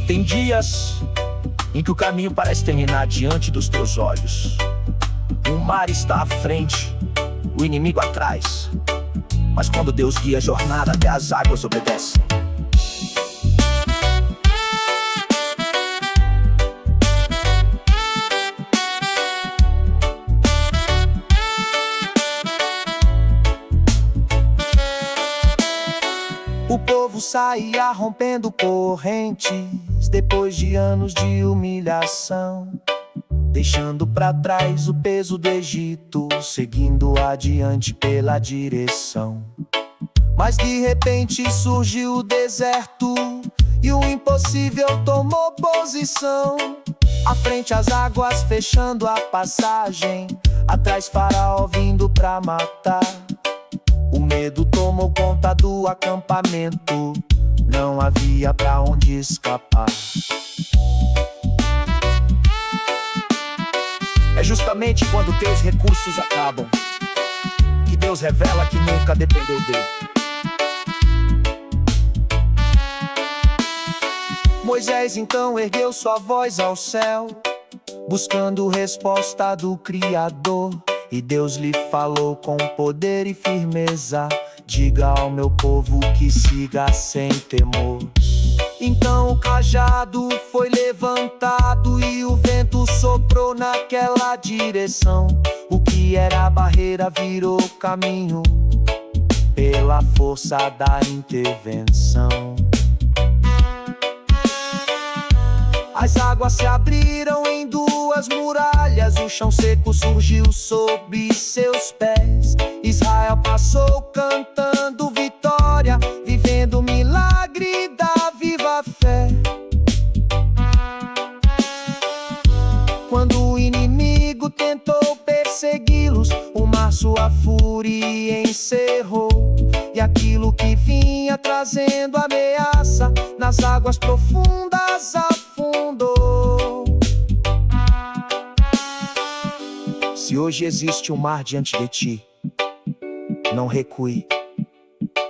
Tem dias em que o caminho parece terminar diante dos teus olhos. O mar está à frente, o inimigo atrás. Mas quando Deus guia a jornada, até as águas obedecem. O povo saía rompendo correntes depois de anos de humilhação, deixando pra trás o peso do Egito, seguindo adiante pela direção. Mas de repente surgiu o deserto e o impossível tomou posição. À frente as águas fechando a passagem, atrás Faraó vindo pra matar. O medo tomou conta do acampamento, não havia pra onde escapar. É justamente quando teus recursos acabam que Deus revela que nunca dependeu dele. Moisés então ergueu sua voz ao céu, buscando resposta do Criador. E Deus lhe falou com poder e firmeza: diga ao meu povo que siga sem temor. Então o cajado foi levantado e o vento soprou naquela direção. O que era barreira virou caminho pela força da intervenção. As águas se abriram em duas muralhas, o chão seco surgiu sob seus pés. Israel passou cantando vitória, vivendo o milagre da viva fé. Quando o inimigo tentou persegui-los, o mar sua fúria encerrou. E aquilo que vinha trazendo ameaça, nas águas profundas afundou. Se hoje existe um mar diante de ti, não recue.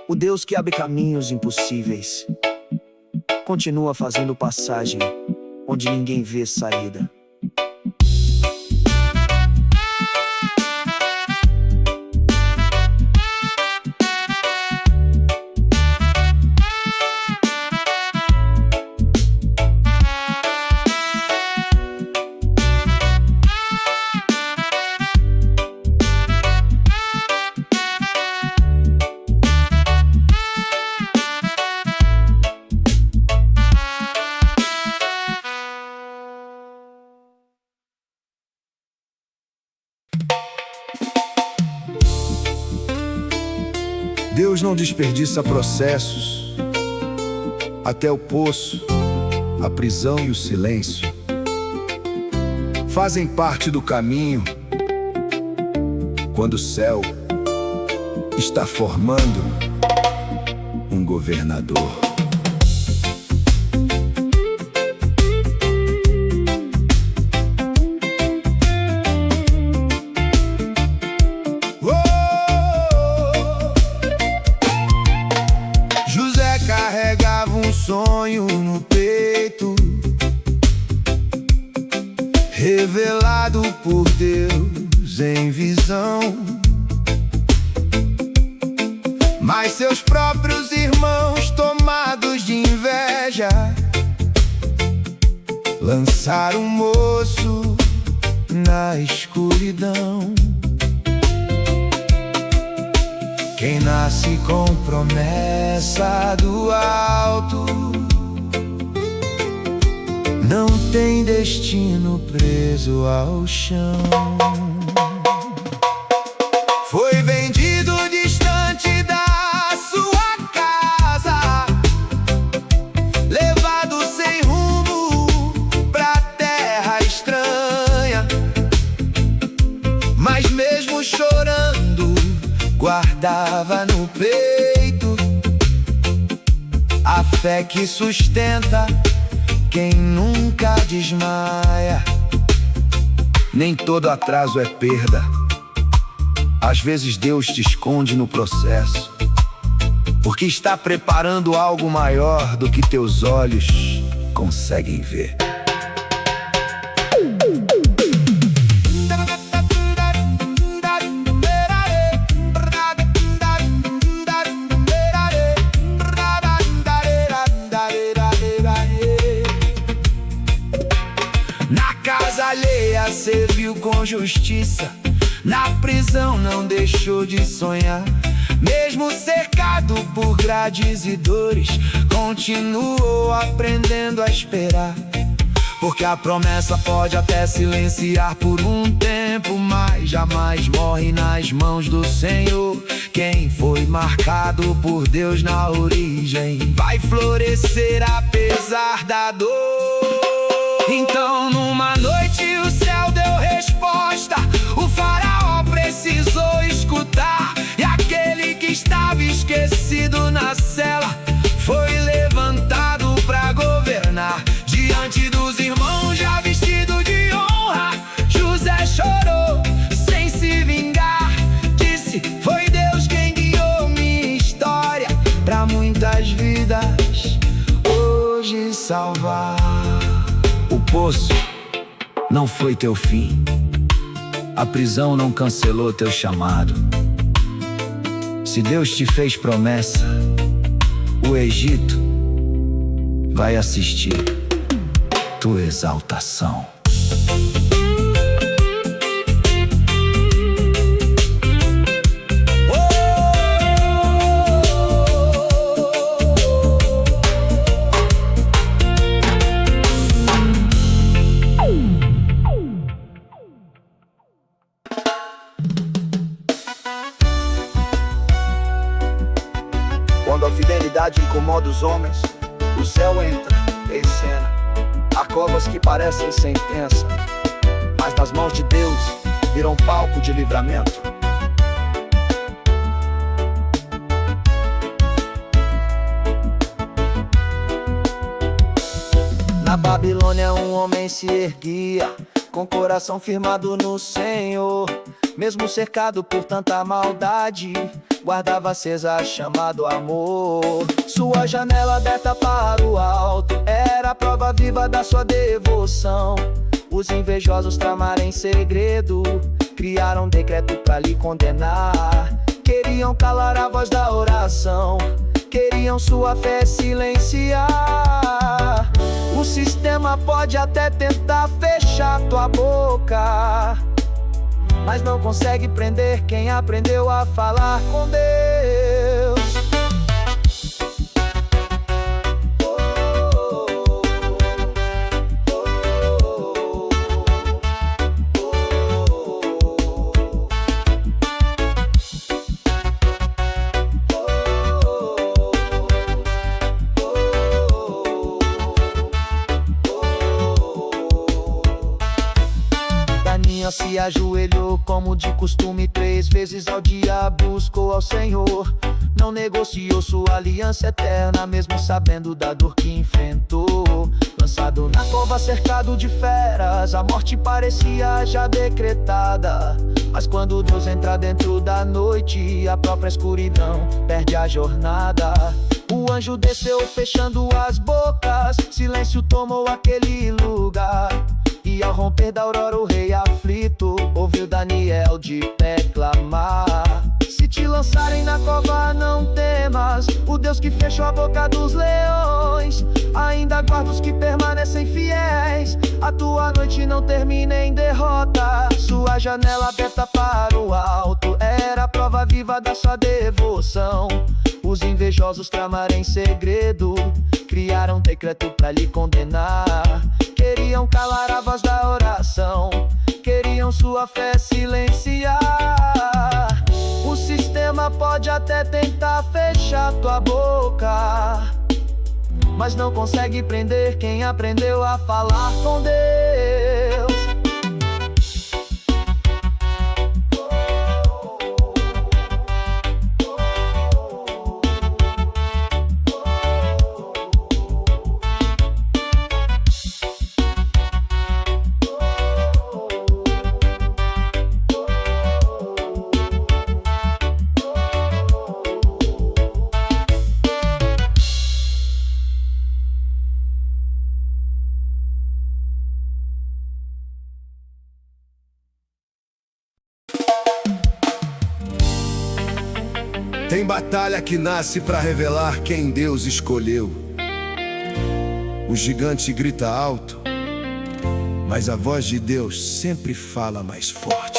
O Deus que abre caminhos impossíveis continua fazendo passagem onde ninguém vê saída. Deus não desperdiça processos. Até o poço, a prisão e o silêncio fazem parte do caminho quando o céu está formando um governador. Sonho no peito, revelado por Deus em visão. Mas seus próprios irmãos, tomados de inveja, lançaram o moço na escuridão. Quem nasce com promessa do alto não tem destino preso ao chão. Foi vendido distante da sua casa, levado sem rumo pra terra estranha. Mas mesmo chorando, guardava no peito a fé que sustenta quem nunca desmaia. Nem todo atraso é perda. Às vezes Deus te esconde no processo, porque está preparando algo maior do que teus olhos conseguem ver. Na casa alheia serviu com justiça, na prisão não deixou de sonhar. Mesmo cercado por grades e dores, continuou aprendendo a esperar. Porque a promessa pode até silenciar por um tempo, mas jamais morre nas mãos do Senhor. Quem foi marcado por Deus na origem vai florescer apesar da dor. Então numa noite o céu deu resposta, o faraó precisou escutar. E aquele que estava esquecido na cela foi levantado pra governar. Diante dos irmãos já vestido de honra, José chorou sem se vingar. Disse, foi Deus quem guiou minha história pra muitas vidas hoje salvar. O poço não foi teu fim, a prisão não cancelou teu chamado. Se Deus te fez promessa, o Egito vai assistir tua exaltação. Quando a fidelidade incomoda os homens, o céu entra em cena. Há covas que parecem sentença, mas nas mãos de Deus viram palco de livramento. Na Babilônia um homem se erguia, com coração firmado no Senhor. Mesmo cercado por tanta maldade, guardava acesa a chama do amor. Sua janela aberta para o alto era a prova viva da sua devoção. Os invejosos tramaram em segredo, criaram um decreto para lhe condenar. Queriam calar a voz da oração, queriam sua fé silenciar. O sistema pode até tentar fechar tua boca, mas não consegue prender quem aprendeu a falar com Deus. Se ajoelhou como de costume 3 vezes ao dia, buscou ao Senhor. Não negociou sua aliança eterna, mesmo sabendo da dor que enfrentou. Lançado na cova, cercado de feras, a morte parecia já decretada. Mas quando Deus entra dentro da noite, a própria escuridão perde a jornada. O anjo desceu fechando as bocas, silêncio tomou aquele lugar. E ao romper da aurora o rei aflito ouviu Daniel de pé clamar. Se te lançarem na cova não temas, o Deus que fechou a boca dos leões ainda guarda os que permanecem fiéis. A tua noite não termina em derrota, sua janela aberta para o alto era a prova viva da sua devoção. Os invejosos tramaram em segredo, criaram um decreto pra lhe condenar. Queriam calar a voz da oração, queriam sua fé silenciar. O sistema pode até tentar fechar tua boca, mas não consegue prender quem aprendeu a falar com Deus. Tem batalha que nasce para revelar quem Deus escolheu. O gigante grita alto, mas a voz de Deus sempre fala mais forte.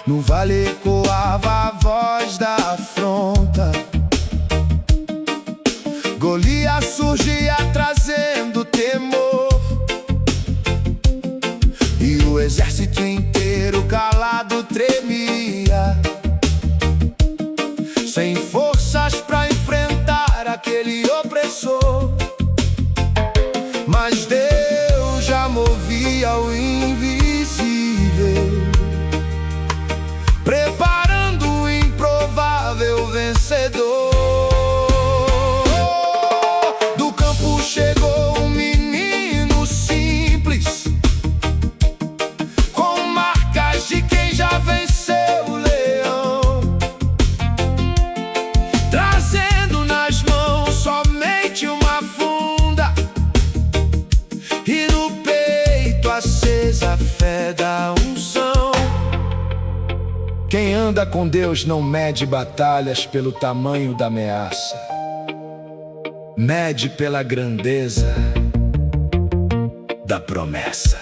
No vale ecoava a voz da afronta. Golias surgia trazendo temor, e o exército inteiro calado tremia, sem forças pra enfrentar aquele opressor. Mas Deus já movia o invisível, preparando o improvável vencedor. Do campo chegou um menino simples, com marcas de quem já venceu o leão, trazendo nas mãos somente uma funda, e no peito acesa a fé da unção. Quem anda com Deus não mede batalhas pelo tamanho da ameaça, mede pela grandeza da promessa.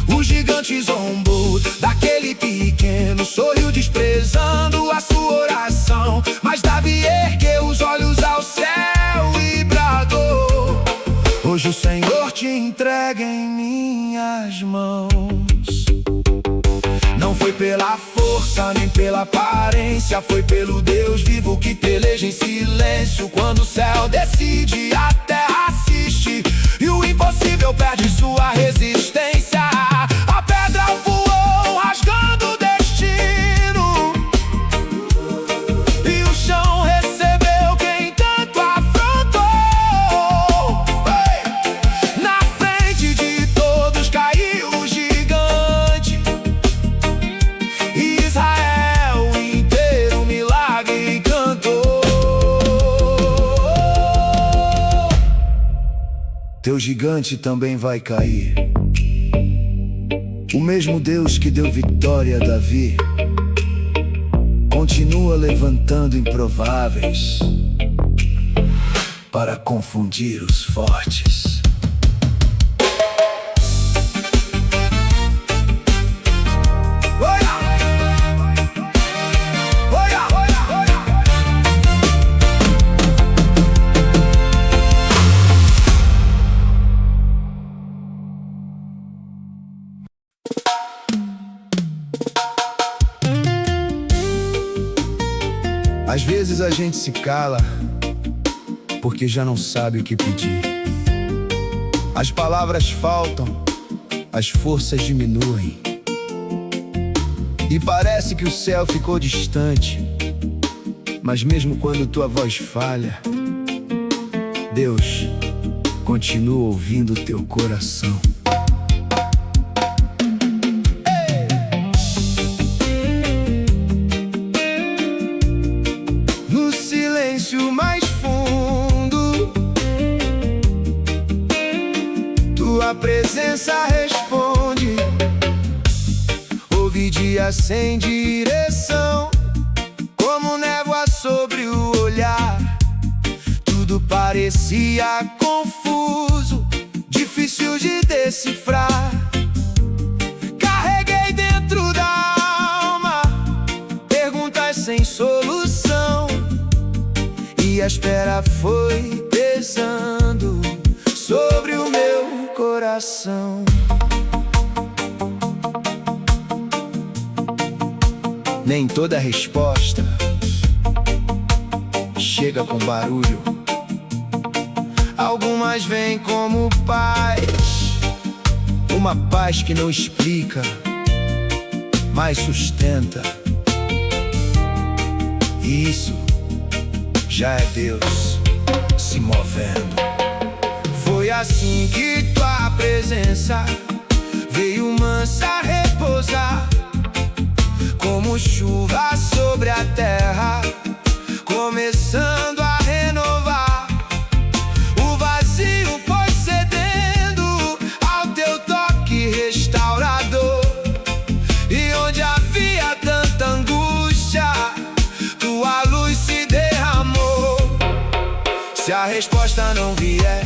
O gigante zombou daquele pequeno, sorriu desprezando a sua oração. Mas Davi ergueu os olhos ao céu e bradou: hoje o Senhor te entrega em minhas mãos. Não foi pela força nem pela aparência, foi pelo Deus vivo que peleja em silêncio. Quando o céu decide, a terra assiste, e o impossível perde sua resistência. A pedra voou rasgando o destino, e o chão recebeu quem tanto afrontou. Na frente de todos caiu o gigante, e Israel inteiro um milagre cantou. Teu gigante também vai cair. O mesmo Deus que deu vitória a Davi continua levantando improváveis para confundir os fortes. Às vezes a gente se cala porque já não sabe o que pedir. As palavras faltam, as forças diminuem, e parece que o céu ficou distante. Mas mesmo quando tua voz falha, Deus continua ouvindo teu coração. No silêncio mais fundo, tua presença responde. Houve dias sem direção, como névoa sobre o olhar. Tudo parecia confuso, difícil de decifrar. Carreguei dentro da alma perguntas sem solução, e a espera foi pesando sobre o meu coração. Nem toda resposta chega com barulho. Algumas vêm como paz, uma paz que não explica, mas sustenta. E isso já é Deus se movendo. Foi assim que tua presença veio mansa repousar, como chuva sobre a terra, começando a renovar. O vazio foi cedendo ao teu toque restaurador, e onde havia tanta angústia, tua luz se derramou. Se a resposta não vier,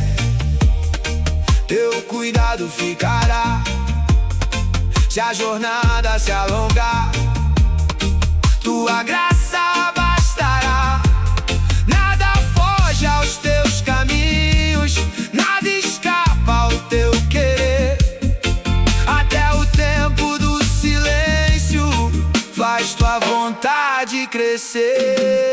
teu cuidado ficará. Se a jornada se alongar, tua graça bastará. Nada foge aos teus caminhos, nada escapa ao teu querer. Até o tempo do silêncio faz tua vontade crescer.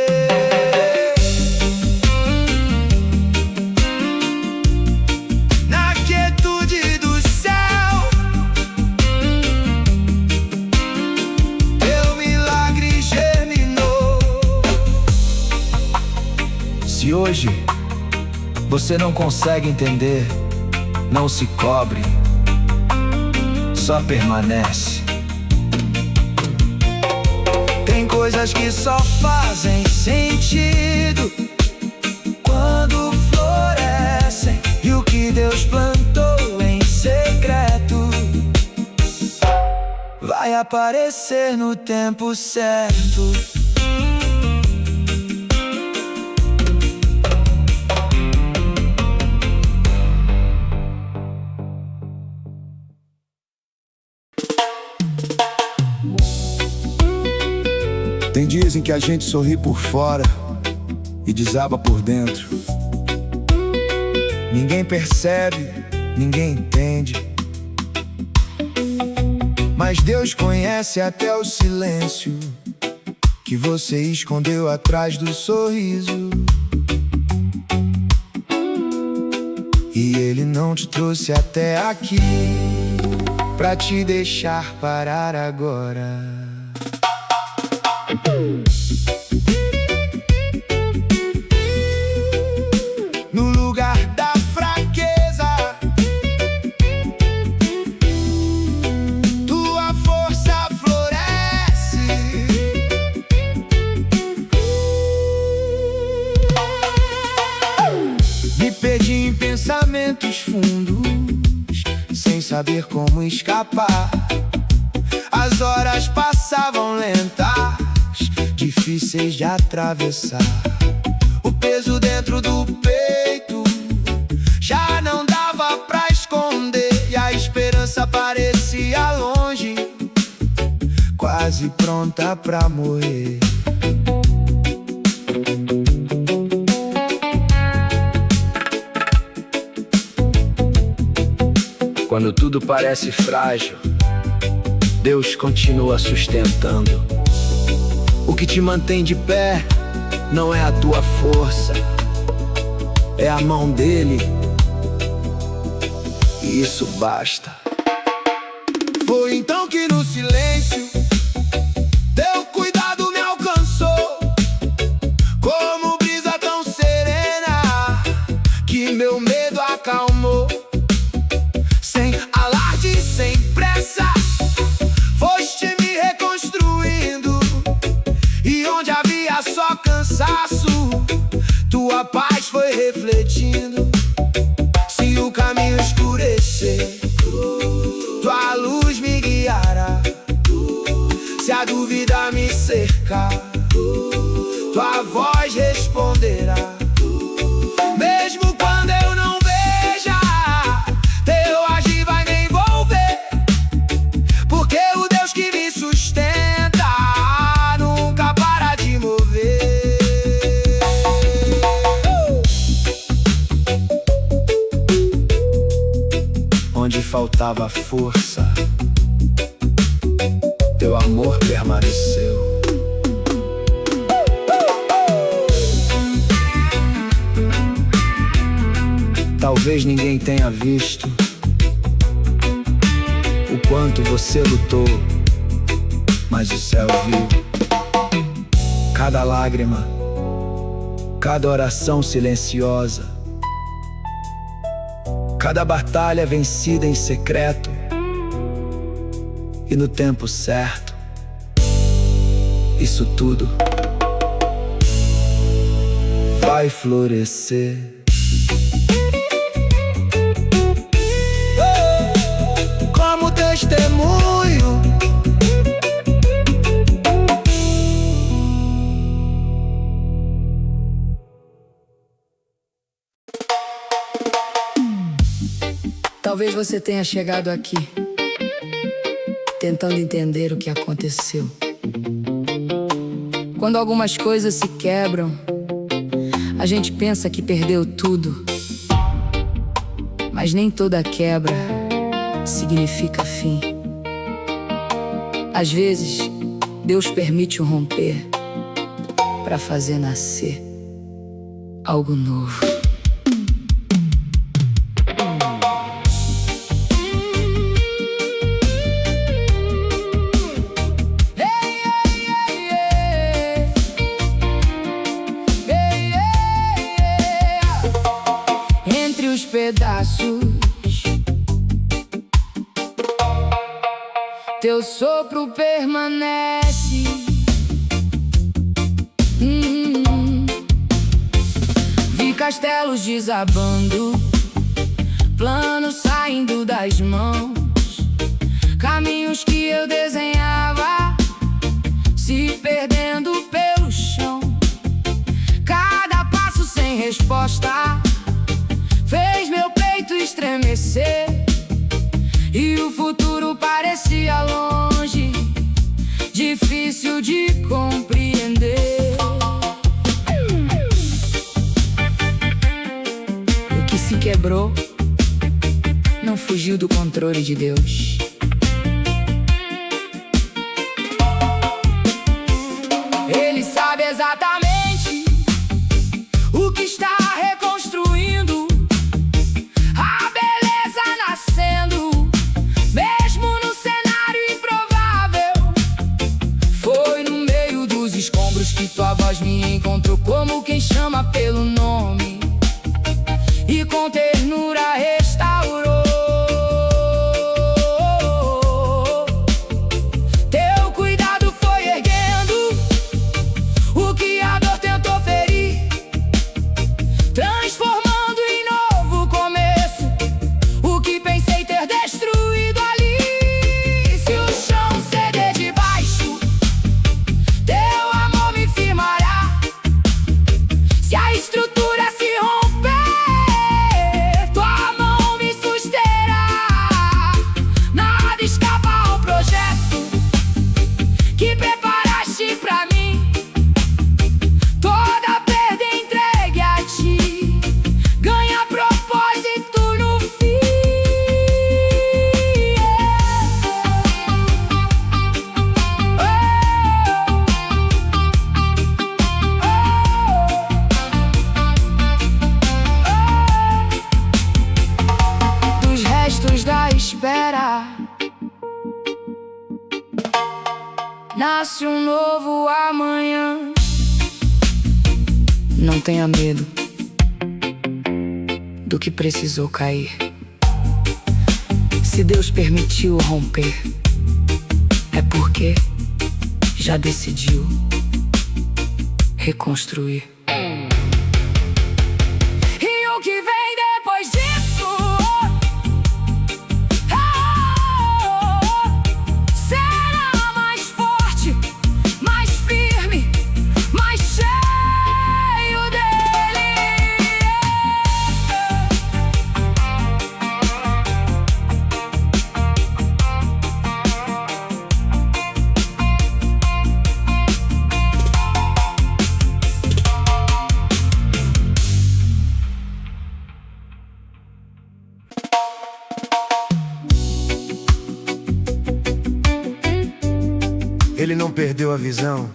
Se hoje você não consegue entender, não se cobre, só permanece. Tem coisas que só fazem sentido quando florescem, e o que Deus plantou em secreto vai aparecer no tempo certo. Tem dias em que a gente sorri por fora e desaba por dentro. Ninguém percebe, ninguém entende, mas Deus conhece até o silêncio que você escondeu atrás do sorriso. E Ele não te trouxe até aqui pra te deixar parar agora. No lugar da fraqueza, tua força floresce. Me perdi em pensamentos fundos, sem saber como escapar. As horas passavam lentas, difíceis de atravessar. O peso dentro do peito já não dava pra esconder, e a esperança parecia longe, quase pronta pra morrer. Quando tudo parece frágil, Deus continua sustentando. O que te mantém de pé não é a tua força, é a mão dele, e isso basta. Foi então que no silêncio teu cuidado me alcançou, como brisa tão serena que meu medo acalmou. Sem alarde, sem pressa, foste me reconstruindo, e onde havia só cansaço, tua paz foi refletindo. Se o caminho escurecer, tua luz me guiará. Se a dúvida me cercar, tua voz responderá. Mesmo quando eu não veja, teu agir vai me envolver, porque o Deus que me sustenta nunca para de mover. Onde faltava força, teu amor permaneceu. Talvez ninguém tenha visto o quanto você lutou, mas o céu viu. Cada lágrima, cada oração silenciosa, cada batalha vencida em secreto, e no tempo certo, isso tudo vai florescer. Como testemunho, talvez você tenha chegado aqui tentando entender o que aconteceu. Quando algumas coisas se quebram, a gente pensa que perdeu tudo, mas nem toda quebra significa fim. Às vezes, Deus permite um romper para fazer nascer algo novo. Entre os pedaços, teu sopro permanece. Vi castelos desabando, planos saindo das mãos, caminhos que eu desenhava se perdendo pelo chão. Cada passo sem resposta fez meu peito estremecer, e o futuro parecia longe, difícil de compreender. O que se quebrou não fugiu do controle de Deus. Ele sabe exatamente o que está reconstruindo, a beleza nascendo, mesmo no cenário improvável. Foi no meio dos escombros que tua voz me encontrou, como quem chama pelo nome, e com ternura restaurou. Teu cuidado foi erguendo o que a dor tentou ferir, transformando em novo começo o que pensei ter destruído ali. Se o chão ceder de baixo, teu amor me firmará. Se a estrutura se romper, tua mão me susterá. Nada escapa ao projeto que preparaste pra mim. Toda perda entregue a ti ganha propósito no fim. Dos restos da espera nasce um novo amanhã. Não tenha medo do que precisou cair. Se Deus permitiu romper, é porque já decidiu reconstruir. E o que vem depois disso será mais forte, mais firme, mais cheio dele. ele não perdeu a visão.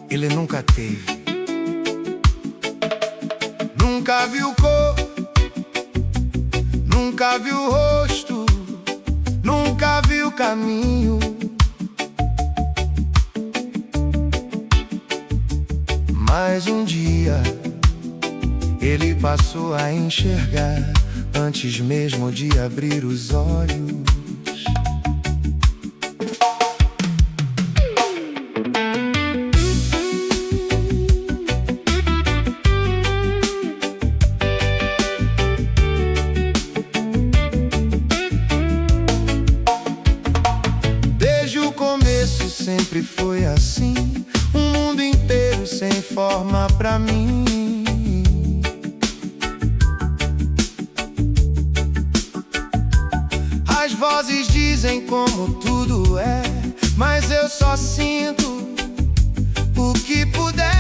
Ele nunca teve, nunca Nunca viu cor, nunca viu rosto, nunca viu caminho. Mas um dia ele passou a enxergar antes mesmo de abrir os olhos. Desde o começo sempre foi assim, um mundo inteiro sem forma pra mim. As vozes dizem como tudo é, mas eu só sinto o que puder.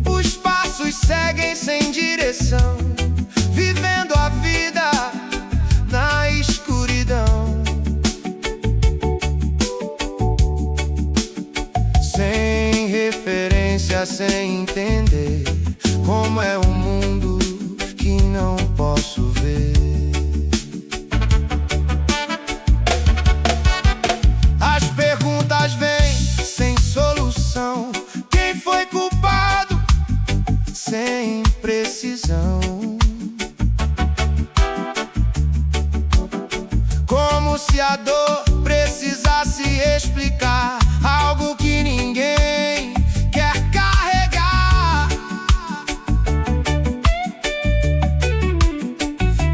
Os passos seguem sem direção, vivendo a vida na escuridão. Sem referência, sem entender como é um mundo que não posso ver. As perguntas vêm sem solução. Quem foi culpado? Sem precisão. Como se a dor precisasse explicar algo que ninguém quer carregar.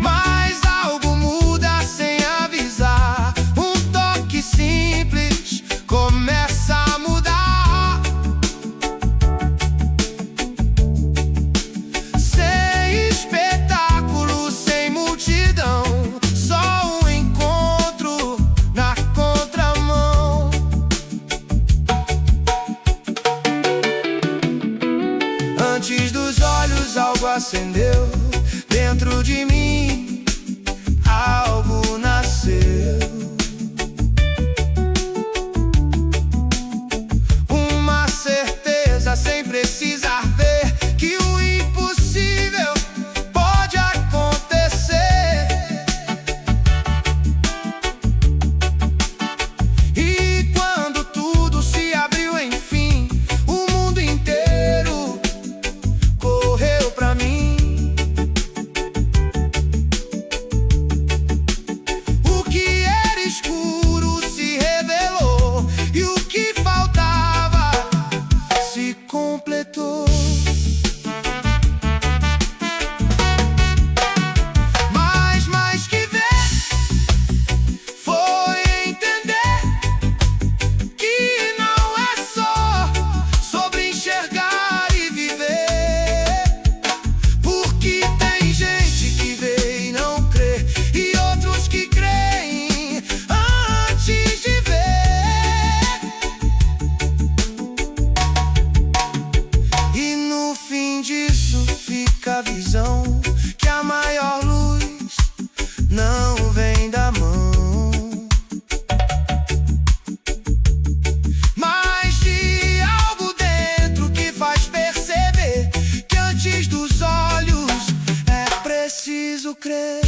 Mas algo muda sem avisar. Um toque simples começa a mudar. Sem espetáculo, sem multidão, só um encontro na contramão. Antes dos olhos algo acendeu, dentro de mim algo nasceu. Uma certeza sem precisar ver que o impossível pode acontecer. E quando tudo se abriu enfim, o mundo inteiro correu pra mim. O que era escuro se revelou, e o que faltava se completou. Mas mais que ver foi entender que não é só sobre enxergar e viver. Porque tem gente que vê e não crê, e outros que creem antes de ver. E no fim disso fica a visão que a maior luz não vem da mão, mas de algo dentro que faz perceber que antes dos olhos é preciso crer.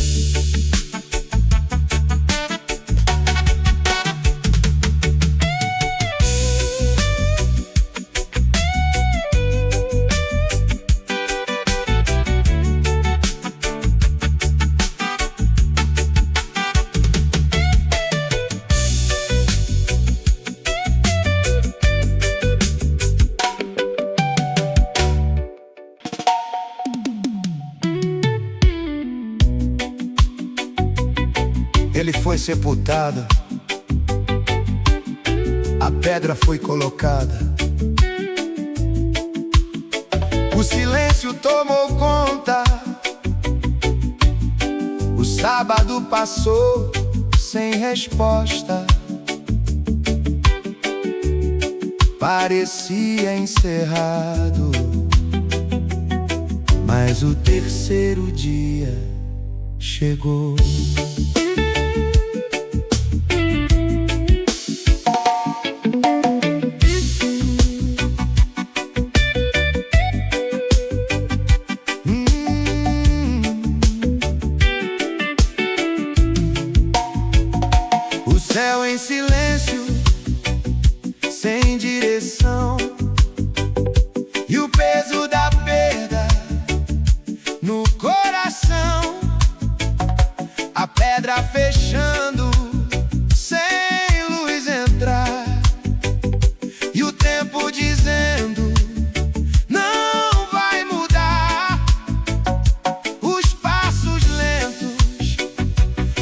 Ele foi sepultado, a pedra foi colocada. O silêncio tomou conta. O sábado passou sem resposta. Parecia encerrado, mas o terceiro dia chegou. coração, a pedra fechando, sem luz entrar, e o tempo dizendo não vai mudar. Os passos lentos,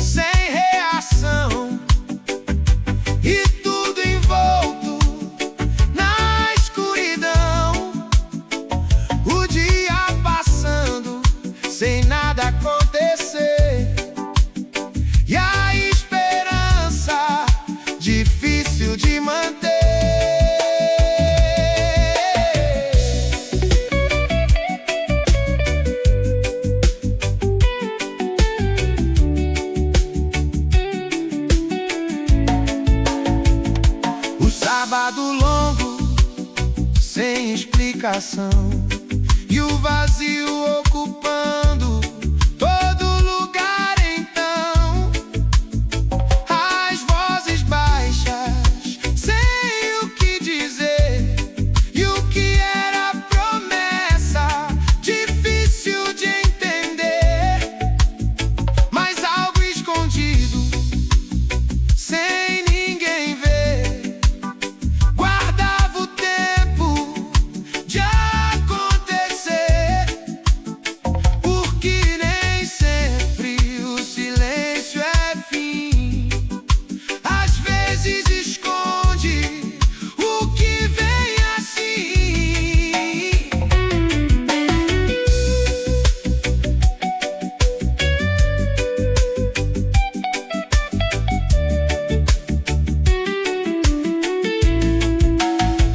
sem reação, e tudo envolto na escuridão. O dia passando sem nada acontecer, e a esperança difícil de manter. O sábado longo, sem explicação, e o vazio ocupando todo lugar. Então, as vozes baixas, sem o que dizer, e o que era promessa, difícil de entender. Mas algo escondido, sem ninguém ver, guardava o tempo de acontecer. Porque nem sempre o silêncio é fim. Às vezes esconde o que vem assim.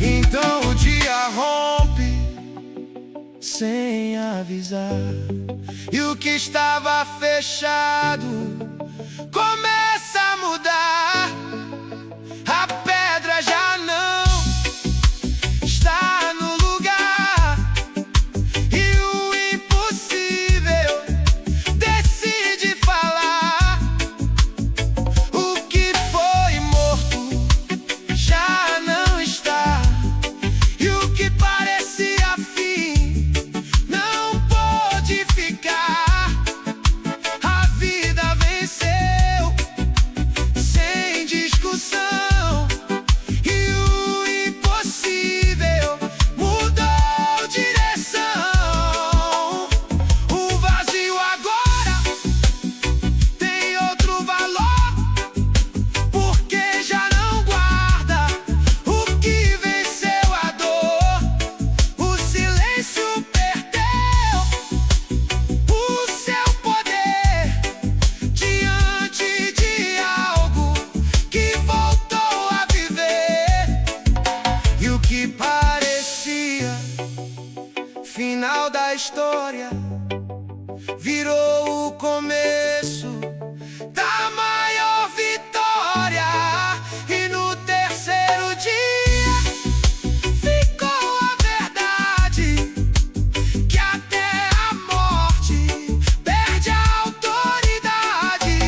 Então o dia rompe sem avisar, e o que estava fechado começa a mudar. A pedra já não está no lugar, e o impossível decide falar. O que foi morto já não está, e o que parecia fim não pôde ficar. A vida venceu sem discussão, e o impossível mudou direção. O vazio agora tem outro valor, porque já não guarda o que venceu a dor. O silêncio perdeu o seu poder diante de algo que voltou a viver. E o que parecia final da história virou o começo da maior vitória. E no terceiro dia ficou a verdade, que até a morte perde a autoridade.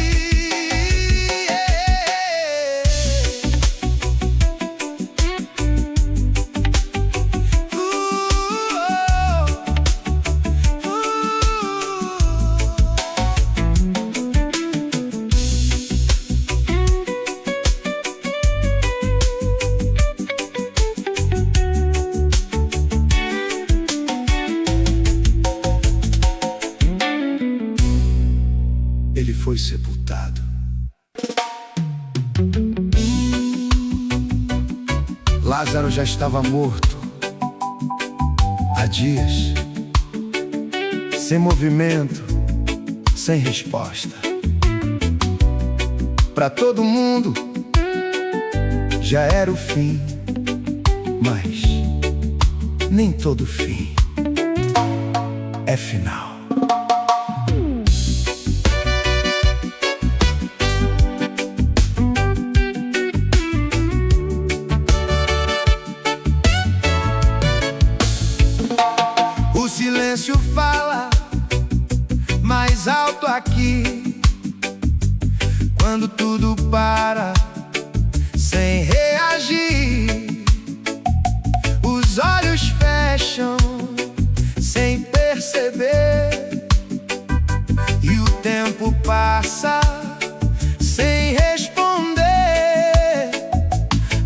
Ele foi sepultado. Lázaro já estava morto há dias, sem movimento, sem resposta. Para todo mundo já era o fim, mas nem todo fim é final. O silêncio fala mais alto aqui, quando tudo para sem reagir. Os olhos fecham sem perceber, passa sem responder.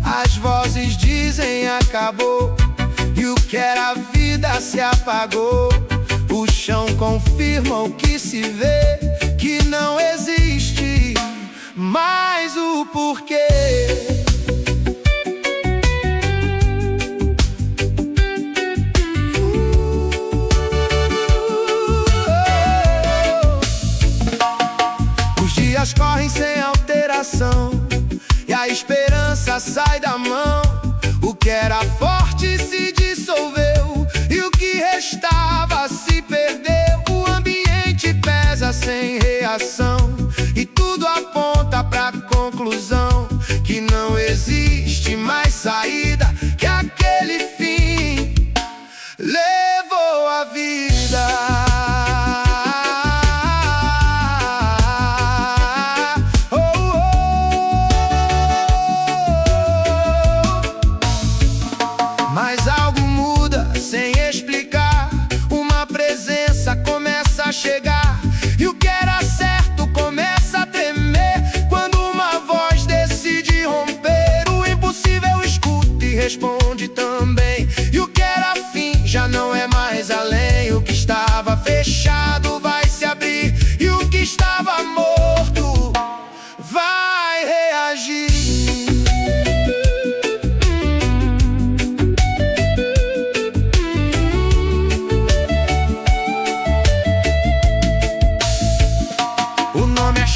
As vozes dizem acabou, e o que era vida se apagou. O chão confirma o que se vê, que não existe mais o porquê. Os dias correm sem alteração, e a esperança sai da mão. O que era forte se dissolveu, e o que restava se perdeu. O ambiente pesa sem reação, e tudo aponta pra conclusão que não existe mais saída, que aquele fim levou a vida. Mas algo muda sem explicar. Uma presença começa a chegar, e o que era certo começa a tremer. Quando uma voz decide romper, o impossível escuta e responde também. E o que era fim já não é mais além. O que estava fechado vai se abrir, e o que estava morto vai reagir.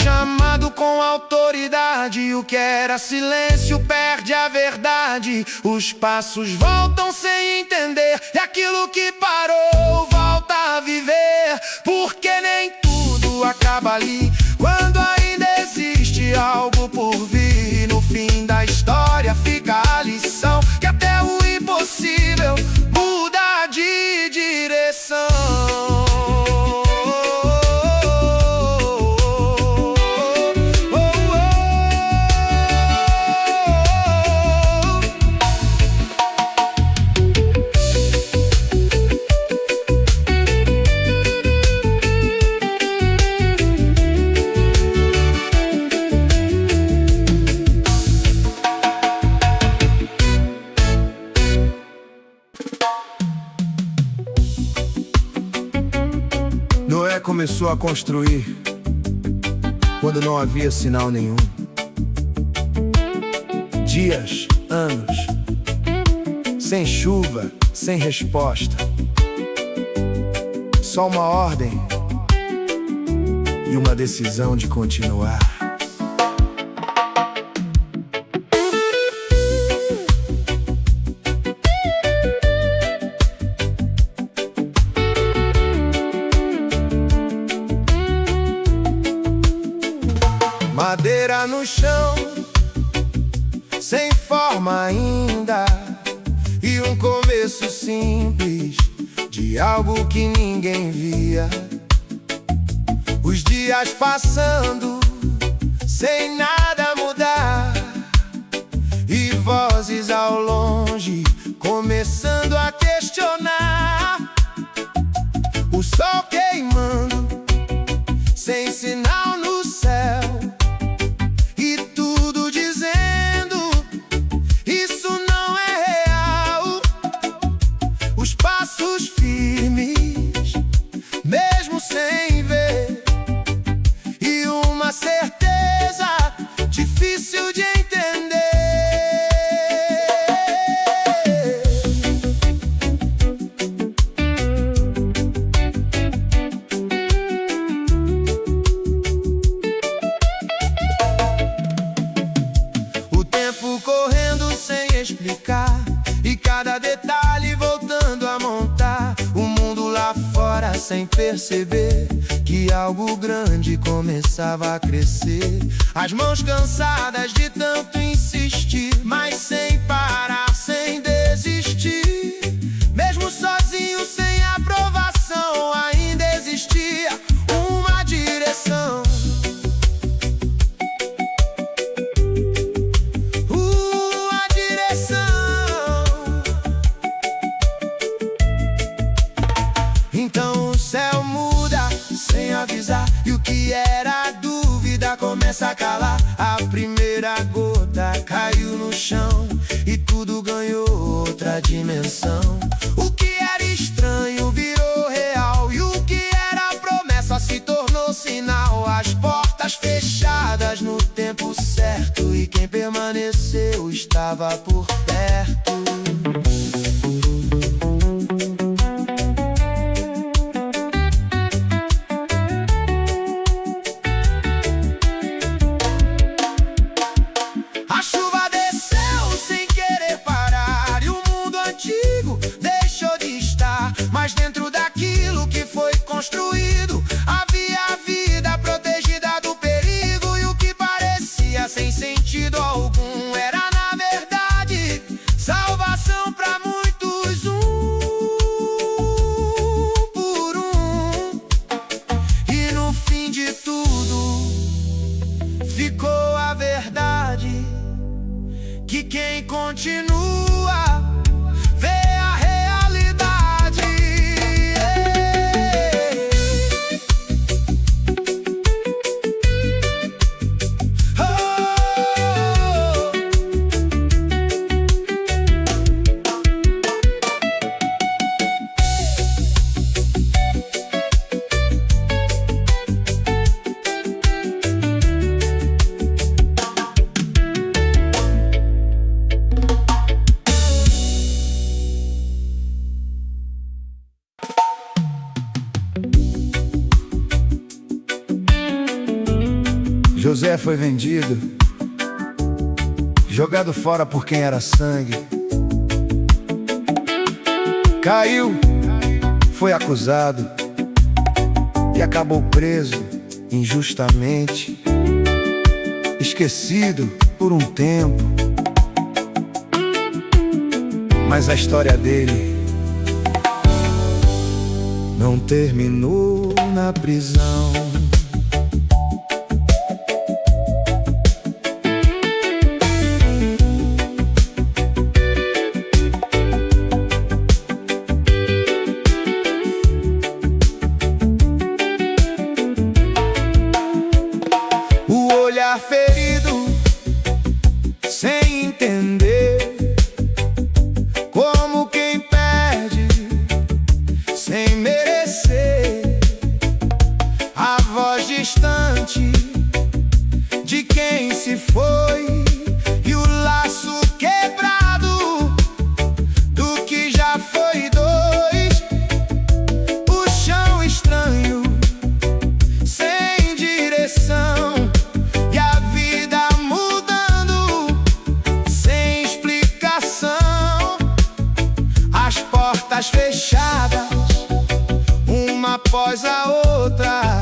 Chamado com autoridade, o que era silêncio perde a verdade. Os passos voltam sem entender, e aquilo que parou volta a viver. Porque nem tudo acaba ali, quando ainda existe algo por vir. No fim da história fica a lição, que até o impossível muda de direção. Noé começou a construir quando não havia sinal nenhum. Dias, anos, sem chuva, sem resposta. Só uma ordem e uma decisão de continuar. Madeira no chão, sem forma ainda, e um começo simples de algo que ninguém via. Os dias passando, sem nada mudar, e vozes ao longe começando a questionar. O sol queimando, sem sinal no céu, e tudo dizendo: isso não é real. Os passos firmes, mesmo sem ver, e uma certeza difícil de entender. Correndo sem explicar, e cada detalhe voltando a montar. O mundo lá fora sem perceber que algo grande começava a crescer. As mãos cansadas de tanto insistir, mas sem parar, sem desistir. Mesmo sozinho, sem aprovação, ainda existia uma direção. Então o céu muda sem avisar. E o que era dúvida começa a calar. A primeira gota caiu no chão e tudo ganhou outra dimensão. O que era estranho virou real, e o que era promessa se tornou sinal. As portas fechadas no tempo certo, e quem permaneceu estava por perto. A chuva desceu sem querer parar, e o mundo antigo deixou de estar. Mas dentro daquilo que foi construído havia vida protegida do perigo. E o que parecia sem sentido algum era, na verdade, salvação pra muitos, um por um. E no fim de tudo ficou a verdade, que quem continua vê a realidade. José foi vendido, jogado fora por quem era sangue. Caiu, foi acusado e acabou preso injustamente, esquecido por um tempo. Mas a história dele não terminou na prisão. Ferido, sem entender, como quem perde, sem merecer. A voz distante de quem se foi, e o laço quebrado do que já foi dois. O chão estranho, sem direção, fechadas, uma após a outra,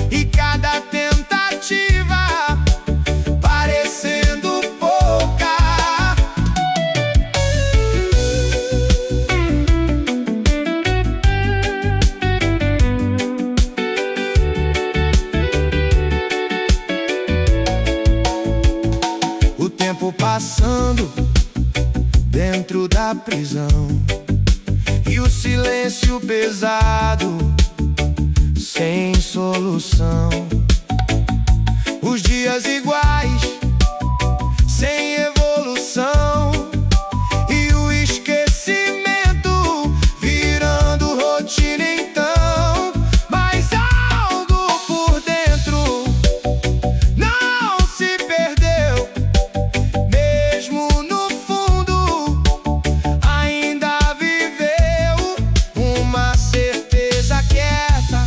e cada tentativa parecendo pouca. O tempo passando dentro da prisão, e o silêncio pesado, sem solução. Os dias iguais, sem evolução, e o esquecimento virando rotina então. Mas algo por dentro não se perdeu, mesmo no fundo ainda viveu uma certeza quieta,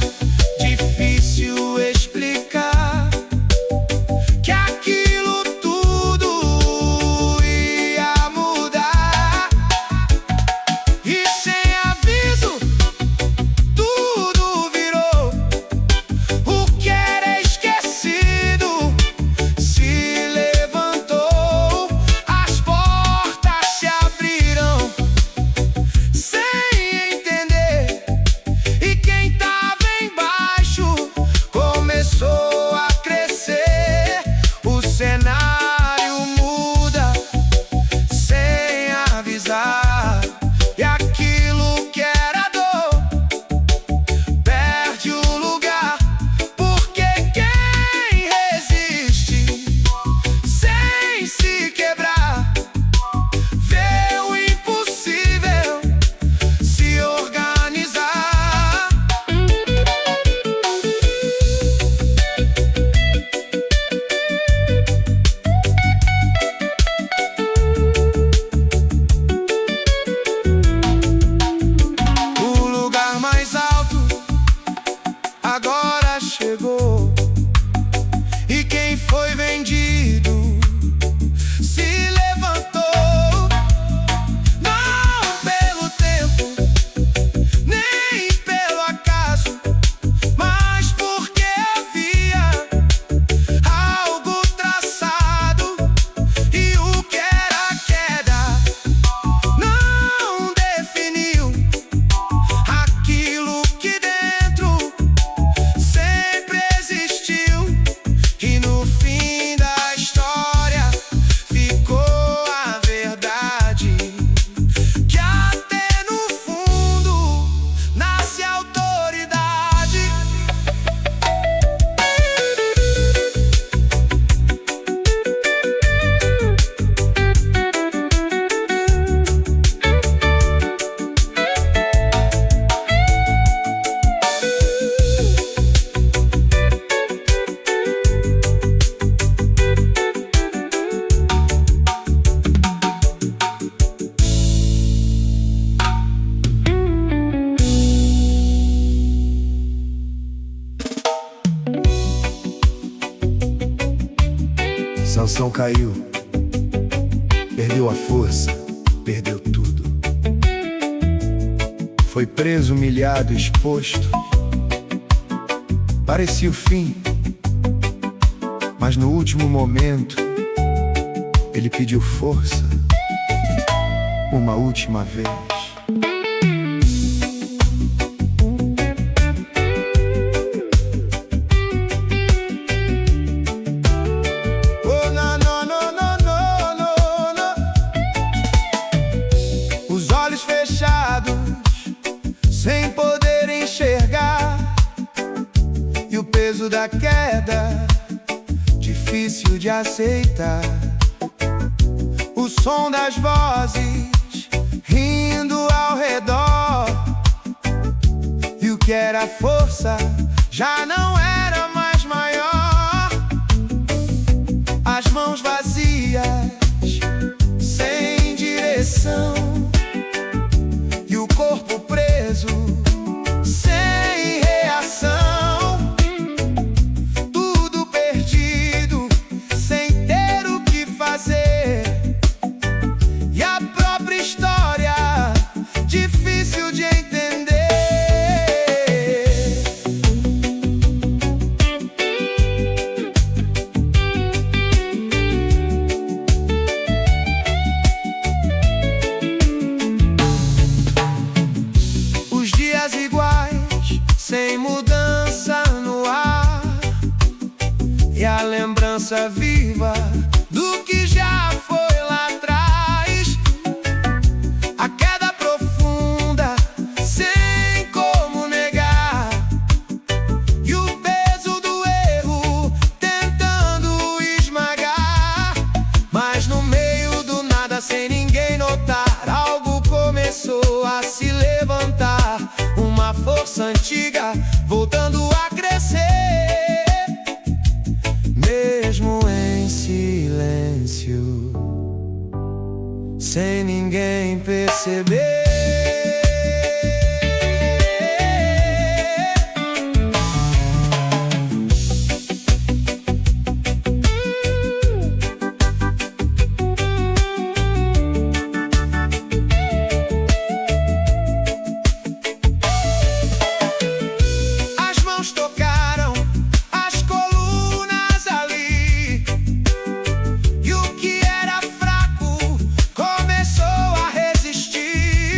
difícil explicar, que aqui quem foi vendido se levantou, não pelo tempo, nem pelo acaso, mas porque havia algo traçado, e o que era queda não definiu aquilo que dentro sempre existiu. E no fim da história ficou a verdade, que até no fundo nasce a autoridade. Sansão caiu, perdeu a força, perdeu tudo. Foi preso, humilhado, exposto. Parecia o fim, mas no último momento ele pediu força, uma última vez. Os olhos fechados, sem poder enxergar, e o peso da queda, difícil de aceitar. O som das vozes rindo ao redor, e o que era força já não era mais maior. As mãos vazias, sem direção, e o corpo preso, sem reação. Tudo perdido, sem ter o que fazer, e a própria história difícil de entender. Os dias iguais, sem mudança no ar, e a lembrança viva do que já foi lá atrás. A queda profunda, sem como negar, e o peso do erro tentando esmagar. Mas no meio do nada, sem ninguém notar, algo começou a se levantar. Uma força antiga voltando a crescer, mesmo em silêncio, sem ninguém perceber. As mãos tocaram as colunas ali, e o que era fraco começou a resistir.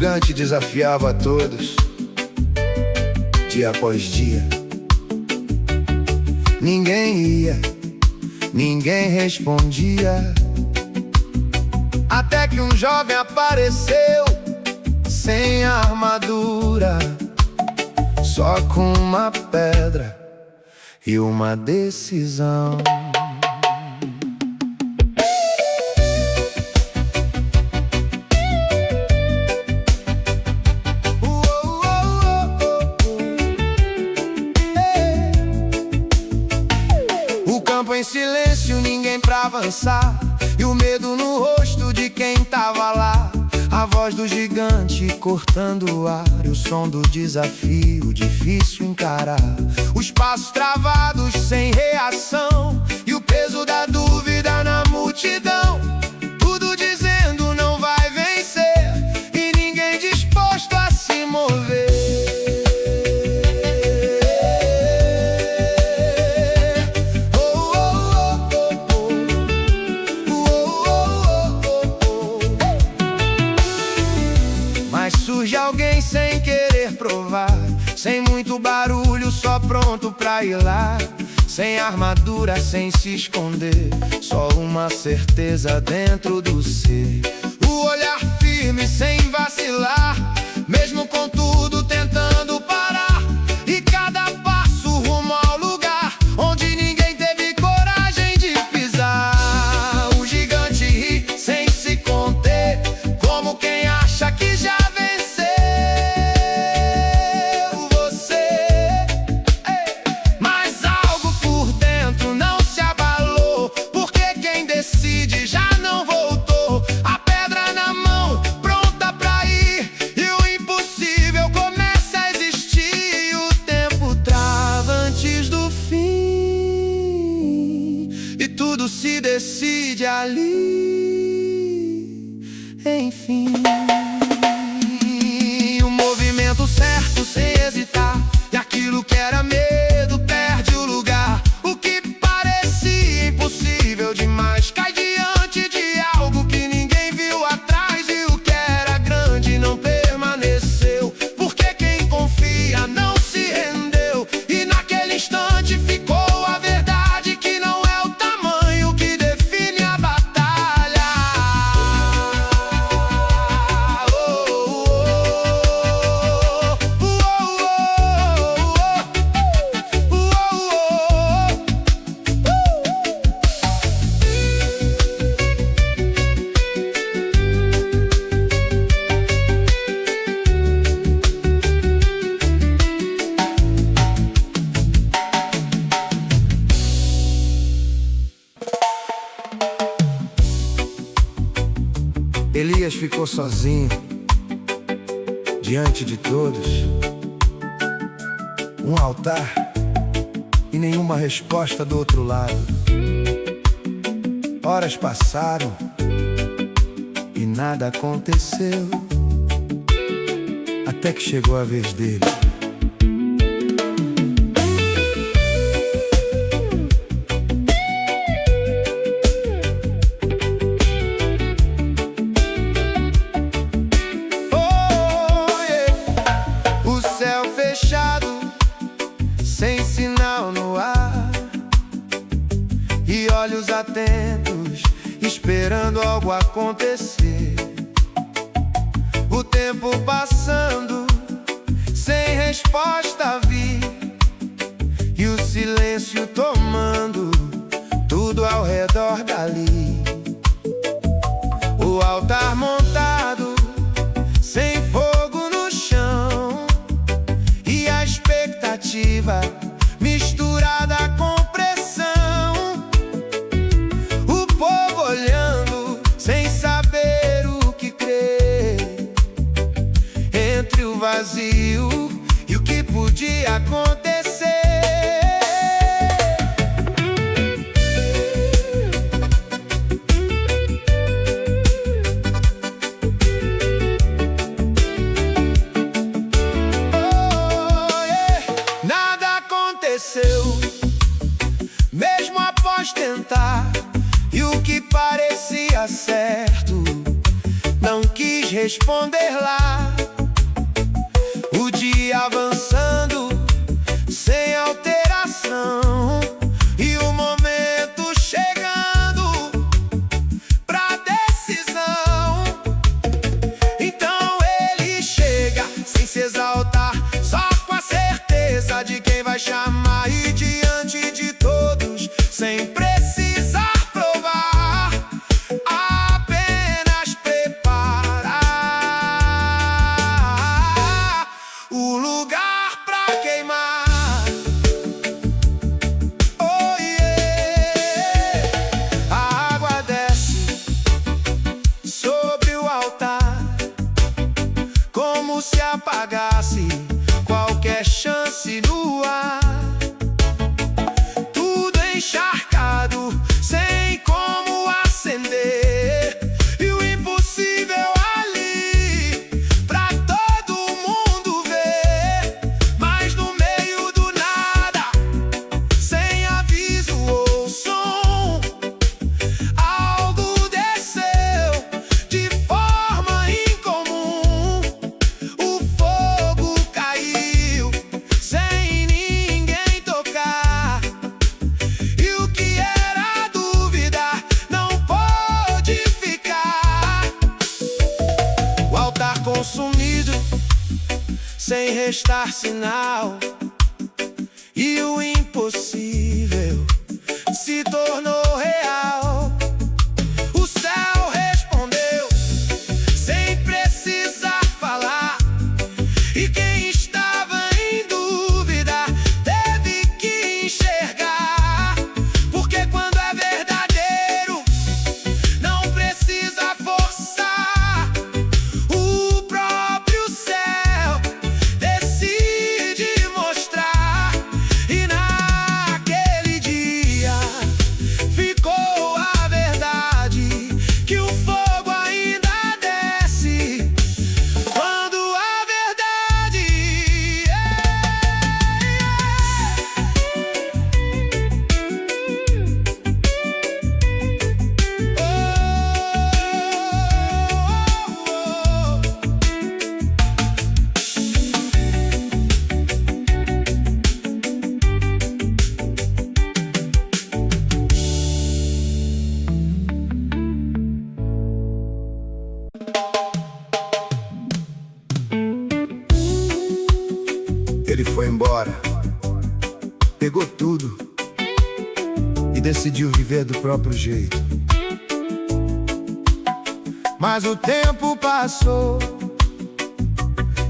gigante desafiava a todos, dia após dia. Ninguém ia, ninguém respondia, até que um jovem apareceu, sem armadura, só com uma pedra e uma decisão. O campo em silêncio, ninguém pra avançar, e o medo no rosto de quem tava lá. A voz do gigante cortando o ar, e o som do desafio difícil encarar. Os passos travados sem reação, e o peso da dúvida na multidão. Tudo dizendo não vai vencer, e ninguém disposto a se mover. Surge alguém sem querer provar, sem muito barulho, só pronto pra ir lá. Sem armadura, sem se esconder, só uma certeza dentro do ser. O olhar firme, sem vacilar, mesmo com tudo tentando parar. E cada passo rumo ao lugar onde ninguém teve coragem de pisar. O gigante ri sem se conter, como quem acha que já tudo se decide ali, enfim. O movimento certo sem hesitar, e aquilo que era medo perde o lugar. O que parecia impossível demais cai diante de algo que ninguém viu atrás. E o que era grande não permaneceu, porque quem confia não se rendeu. E naquele instante ficou a verdade, que não é o tamanho que define a batalha. Elias ficou sozinho, diante de todos. Um altar e nenhuma resposta do outro lado. Horas passaram e nada aconteceu, até que chegou a vez dele. Sem sinal no ar, e olhos atentos, esperando algo acontecer. O tempo passando, sem resposta vir, e o silêncio tomando tudo ao redor dali. O altar montado, sem fogo no chão, e a expectativa misturada com pressão. O povo olhando, sem saber o que crer, entre o vazio e o que podia acontecer. Mesmo após tentar, e o que parecia certo não quis quis responder lá. O dia avançando sem alteração, e o momento chegando pra decisão. Então ele chega sem se exaltar, só com a certeza de quem vai chamar, e diante de todos, sem precisar provar, apenas preparar o lugar pra queimar. Oh yeah. A água desce sobre o altar, como se apagasse qualquer chance no ar. Tudo encharcado, sem como acender, e o impossível ali pra todo mundo ver. Mas no meio do nada, sem aviso ou som, algo desceu de forma incomum. O fogo caiu sem ninguém tocar, e o que era dúvida não pôde ficar. O altar consumido, sem restar sinal, e o impossível se tornou real. O céu respondeu sem precisar falar, e quem estava em dúvida teve que enxergar. Porque quando é verdadeiro, não precisa forçar. O próprio céu decide mostrar. E naquele dia ficou a verdade, que o fogo ainda desce quando a verdade Ele foi embora, pegou tudo e decidiu viver do próprio jeito. Mas o tempo passou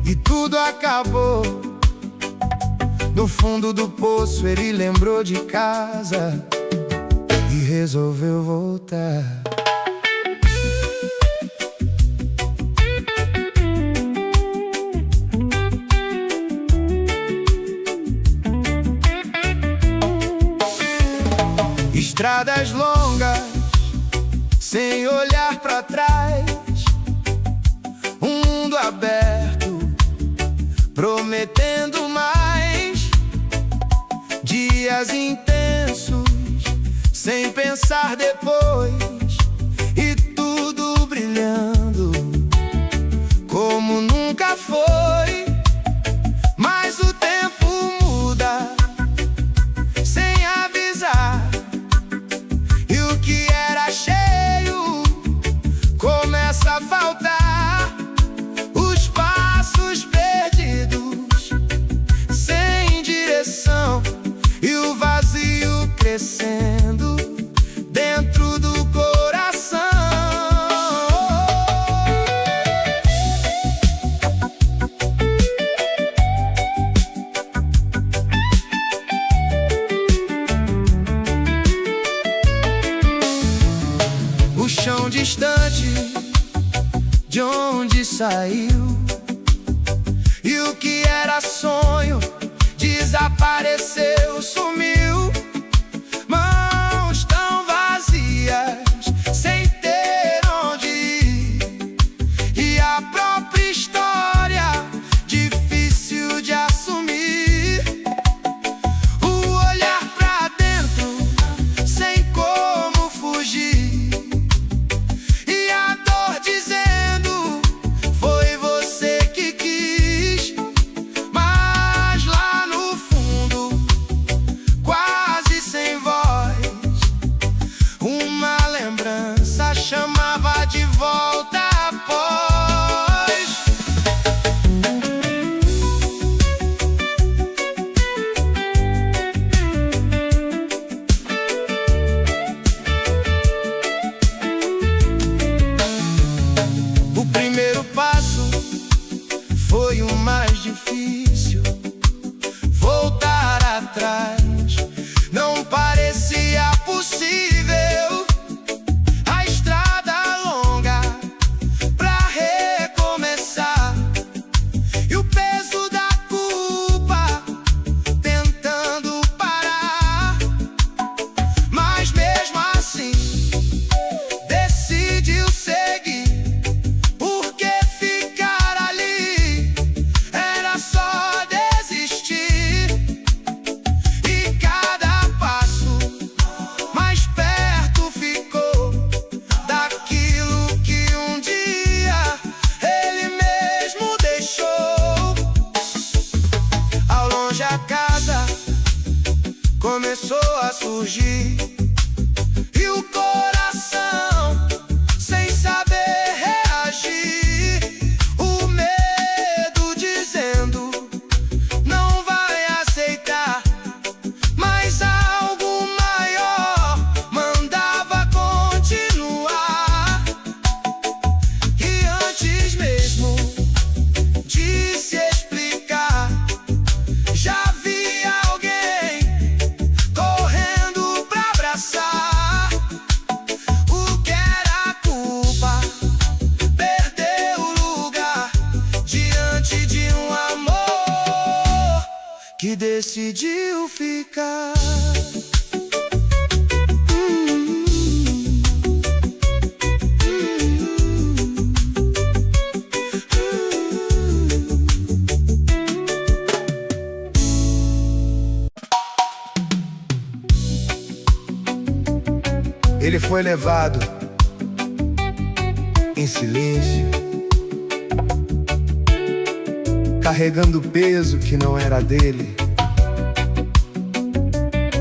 e tudo acabou. No fundo do poço ele lembrou de casa e resolveu voltar. Estradas longas, sem olhar pra trás, um mundo aberto, prometendo mais. Dias intensos, sem pensar depois, e tudo brilhando como nunca foi. Mas o tempo muda sem avisar, e o que era cheio começa a faltar. Os passos perdidos, sem direção, e o vazio crescendo dentro do coração. O chão distante de onde saiu, e o que era sonho desapareceu, sumiu. Mãos tão vazias, sem ter onde ir, e a própria história difícil de assumir. O olhar pra dentro, sem como fugir, e a dor dizendo atrás. Não parecia possível a estrada longa pra recomeçar, e o peso da culpa tentando parar. Mas mesmo assim decidiu seguir, porque ficar ali era só desistir. E cada passo mais perto ficou daquilo que um dia ele mesmo deixou. Ao longe a casa começou a surgir, e o coração sem saber reagir. O medo dizendo não vai aceitar, mas algo maior mandava continuar. E antes mesmo de se explicar, já havia alguém correndo pra abraçar. O que era culpa perdeu o lugar diante de um amor que decidiu ficar. Ele foi levado em silêncio, carregando peso que não era dele.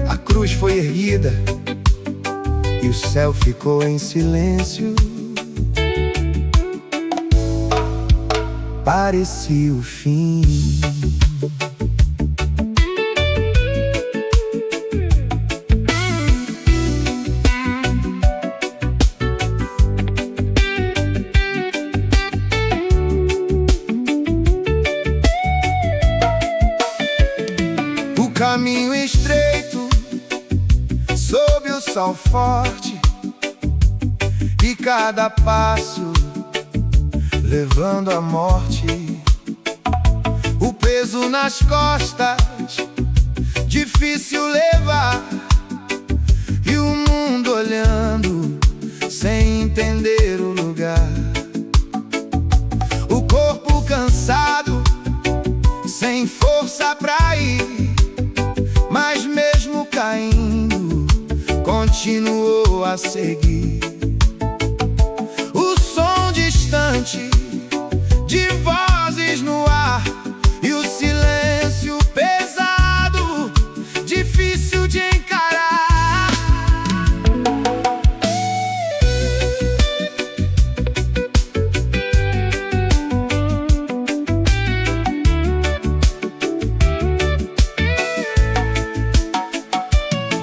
A cruz foi erguida e o céu ficou em silêncio. Parecia o fim. O caminho estreito, sob o sol forte, e cada passo levando à morte. O peso nas costas, difícil levar, e o mundo olhando sem entender o lugar. O corpo cansado, sem força pra ir, mas mesmo caindo, continuou a seguir. O som distante de vozes no ar, e o silêncio pesado, difícil de encarar.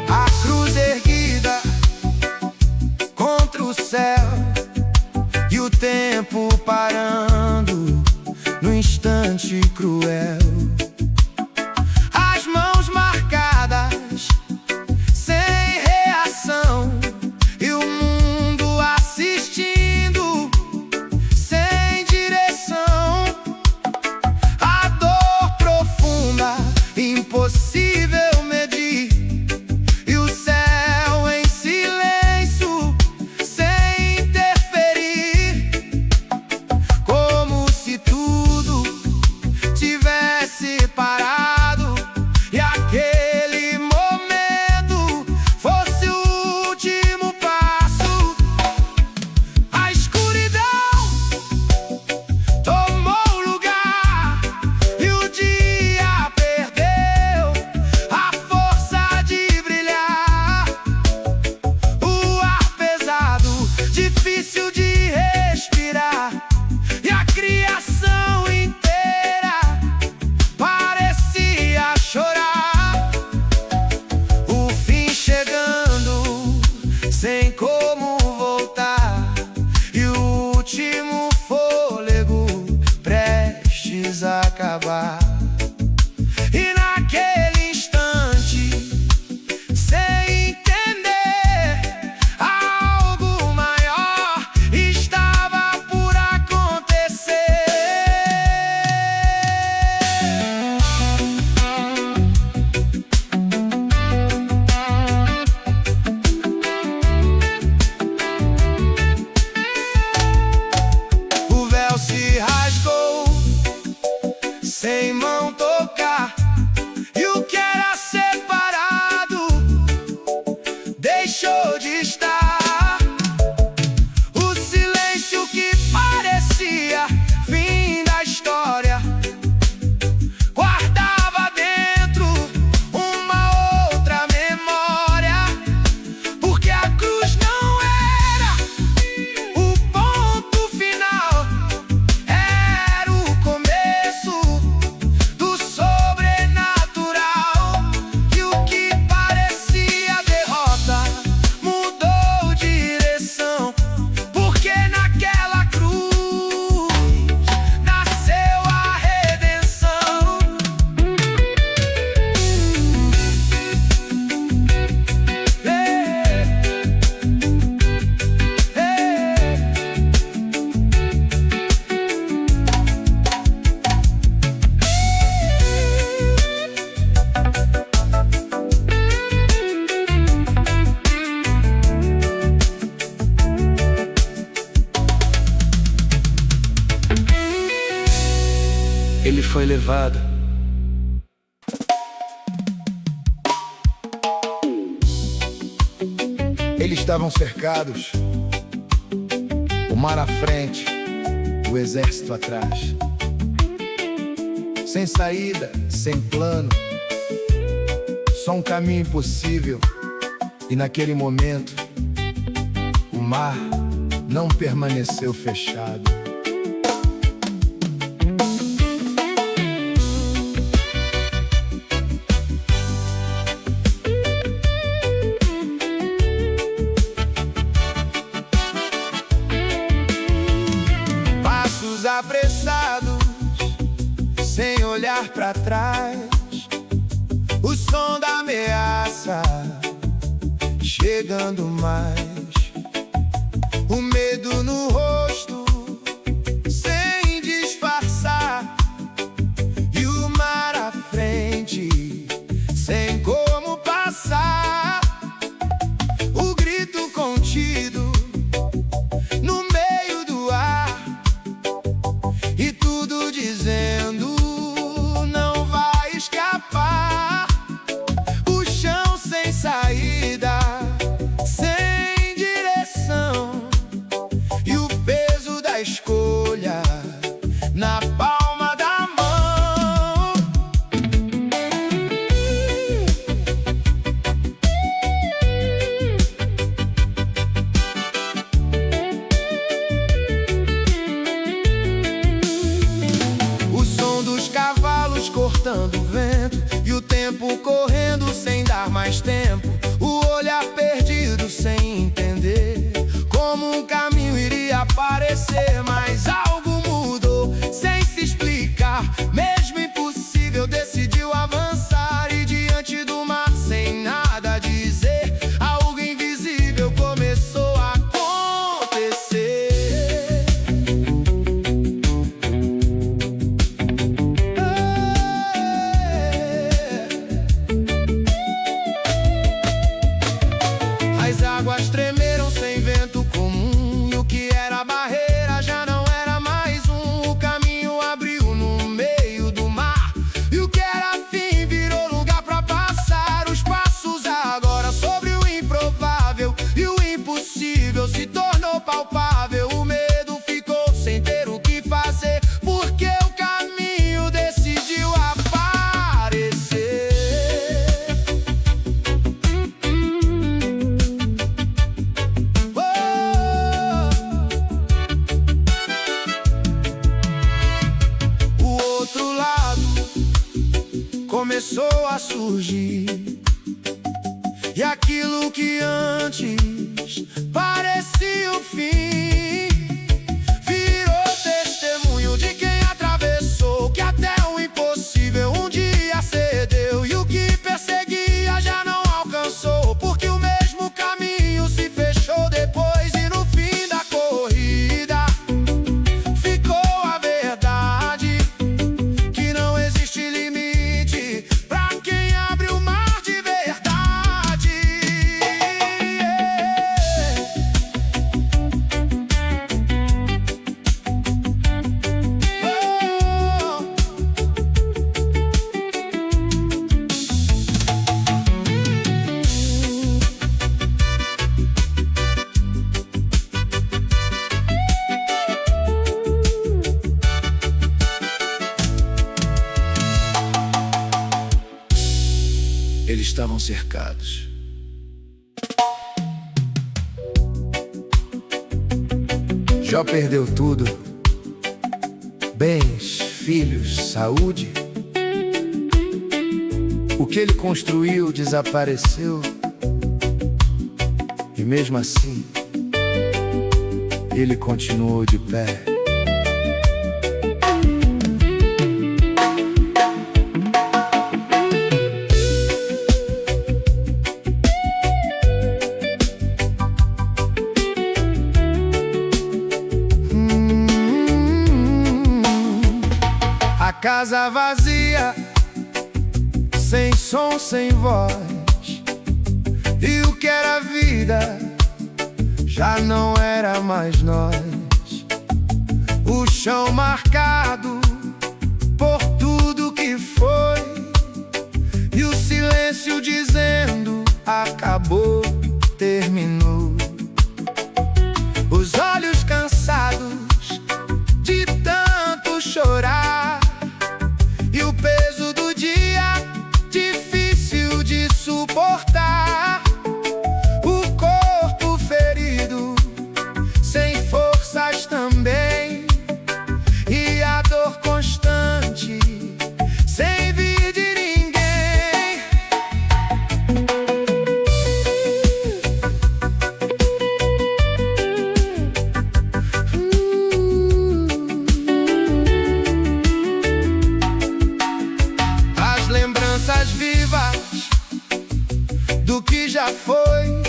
A cruz erguida com Ele foi levado. Eles estavam cercados, o mar à frente, o exército atrás. Sem saída, sem plano, só um caminho impossível. E naquele momento, o mar não permaneceu fechado. Apressados, sem olhar pra trás, o som da ameaça chegando mais, o medo no rosto, sem disfarçar, e o mar à frente, sem como passar, o grito contido no meio do ar. E tudo dizendo, não vai escapar. O chão sem saída, sem direção, e o peso da escolha na palma da mão. Cavalos cortando o vento e o tempo correndo sem dar mais tempo. O olhar perdido sem entender como um caminho iria aparecer. Mas algo mudou sem se explicar, mesmo impossível decidiu avançar. E diante do mar sem nada dizer, algo invisível começou a acontecer. As águas tremeram sem vento comum, e o que era barreira já não era mais um. O caminho abriu no meio do mar, e o que era fim virou lugar pra passar. Os passos agora sobre o improvável, e o impossível se tornou palpável. O medo ficou sem ter o que fazer, porque o caminho decidiu aparecer. Começou a surgir, e aquilo que antes parecia o fim virou testemunho de quem atravessou, que até o impossível um dia cedeu, e o que perseguia já não alcançou, porque o mesmo caminho se fechou depois. E no fim da corrida ficou a verdade, que não existe limite pra quem abre o mar de verdade. Eles estavam cercados. Jó perdeu tudo: bens, filhos, saúde. O que ele construiu desapareceu, e mesmo assim ele continuou de pé. A casa vazia, sem som. som sem voz. E o que era vida já não era mais nós. O chão marcado por tudo que foi, e o silêncio dizendo acabou, terminou. Os olhos cansados de tanto chorar, e o peso do dia difícil de suportar. O corpo ferido, sem forças também, e a dor constante, sem vir de ninguém. As lembranças vivas do que já foi,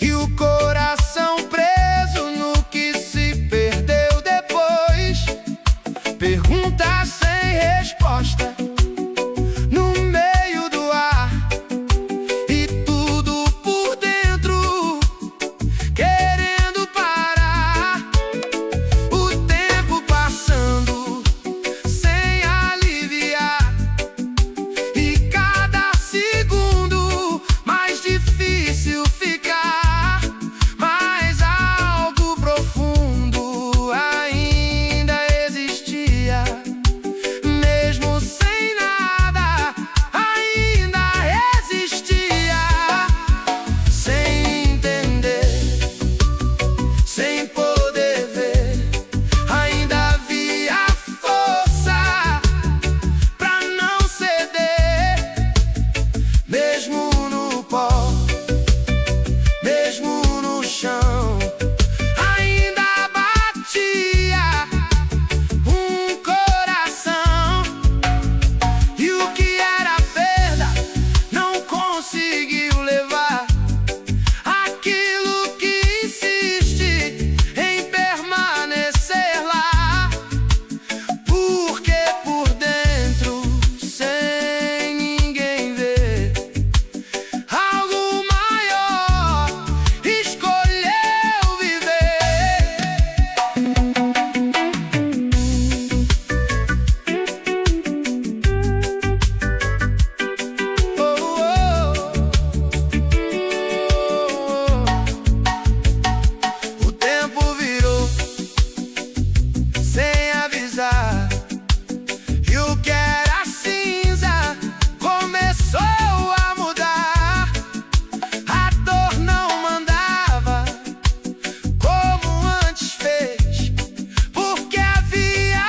e o coração preso no que se perdeu depois. Perguntas sem resposta no meio do ar, e tudo por dentro querendo parar. O tempo passando sem aliviar, e cada segundo mais difícil ficar. Mas algo profundo ainda existia, mesmo sem nada, ainda resistia. Sem entender, sem poder ver, ainda havia força pra não ceder. Mesmo no pó, mesmo no chão, ainda batia um coração. E o que era perda não conseguiu levar aquilo que insiste em permanecer lá. Porque por dentro, sem ninguém ver, algo maior escolheu viver. Oh, oh, oh. O tempo virou sem avisar, e o que era cinza começou a mudar. A dor não mandava como antes fez, porque havia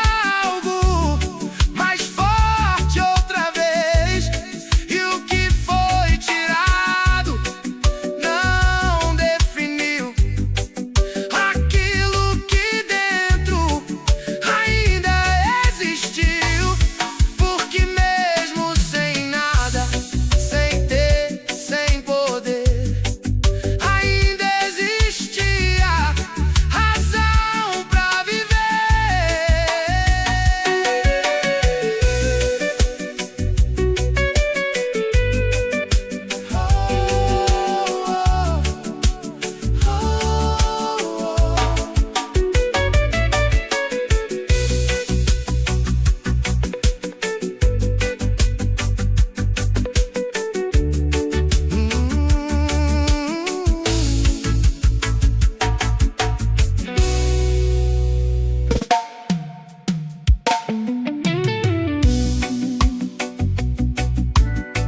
algo mais forte outra vez. E o que foi tirado não definiu aquilo que dentro ainda existiu. Porque mesmo sem nada, sem ter, sem poder, ainda existia razão pra viver.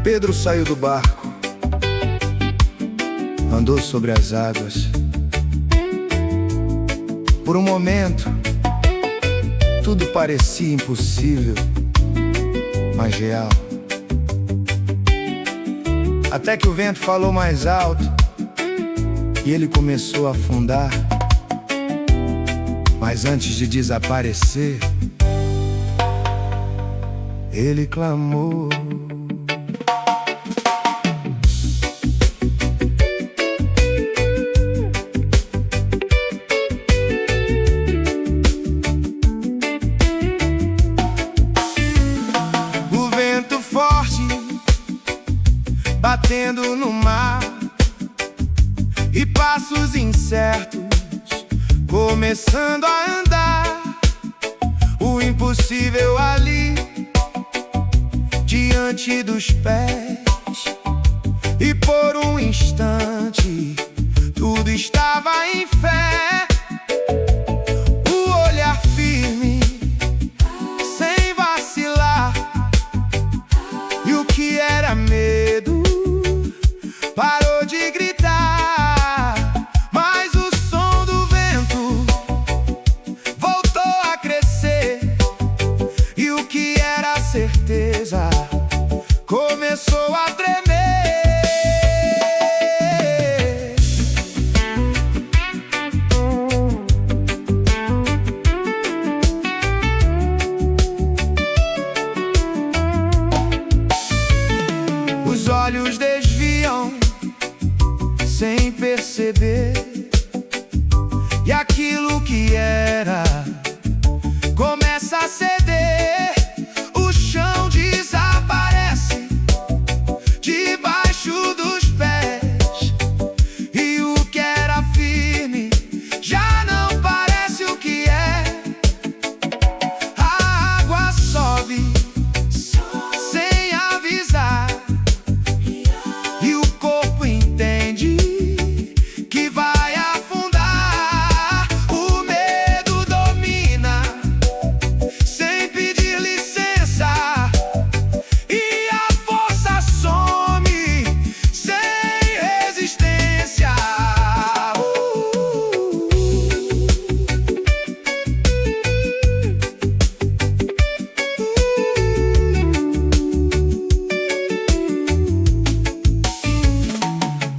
Pedro saiu do barco, andou sobre as águas. Por um momento, tudo parecia impossível, mas real. Até que o vento falou mais alto e ele começou a afundar. Mas antes de desaparecer, ele clamou. batendo no mar, e passos incertos começando a andar. O impossível ali diante dos pés, e por um instante tudo estava em fé. O olhar firme, sem vacilar, e o que era medo parou de gritar. Mas o som do vento voltou a crescer, e o que era certeza começou a tremer. Os olhos desviam sem perceber, e aquilo que era começa a ceder. O chão desaparece debaixo dos pés, e o que era firme já não parece o que é. A água sobe sem avisar, e o corpo entende que vai afundar. O medo domina sem pedir licença, e a força some sem resistência.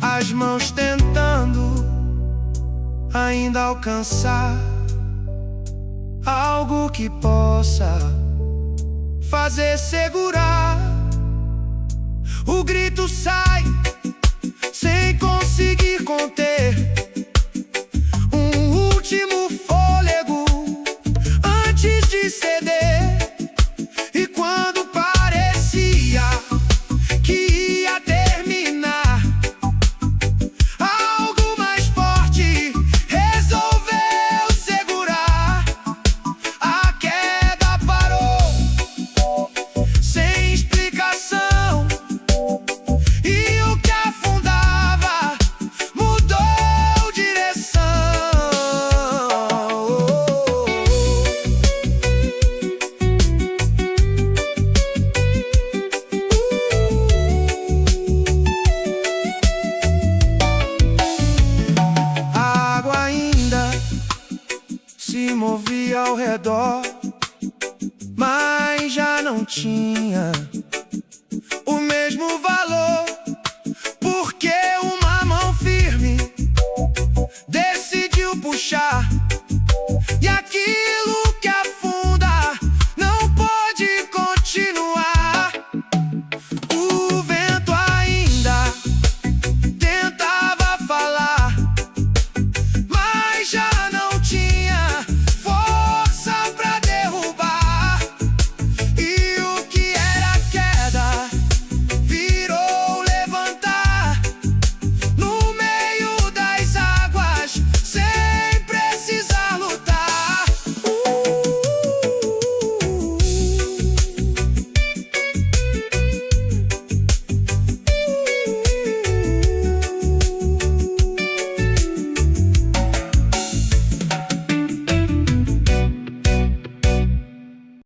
As mãos tentando ainda alcançar algo que possa fazer segurar. O grito sai sem conseguir conter um último fôlego antes de ceder. E quando parecia que ia terminar, algo mais forte resolveu segurar. A queda parou sem explicação, e o que afundava mudou direção. A água ainda se movia ao redor, mas já não tinha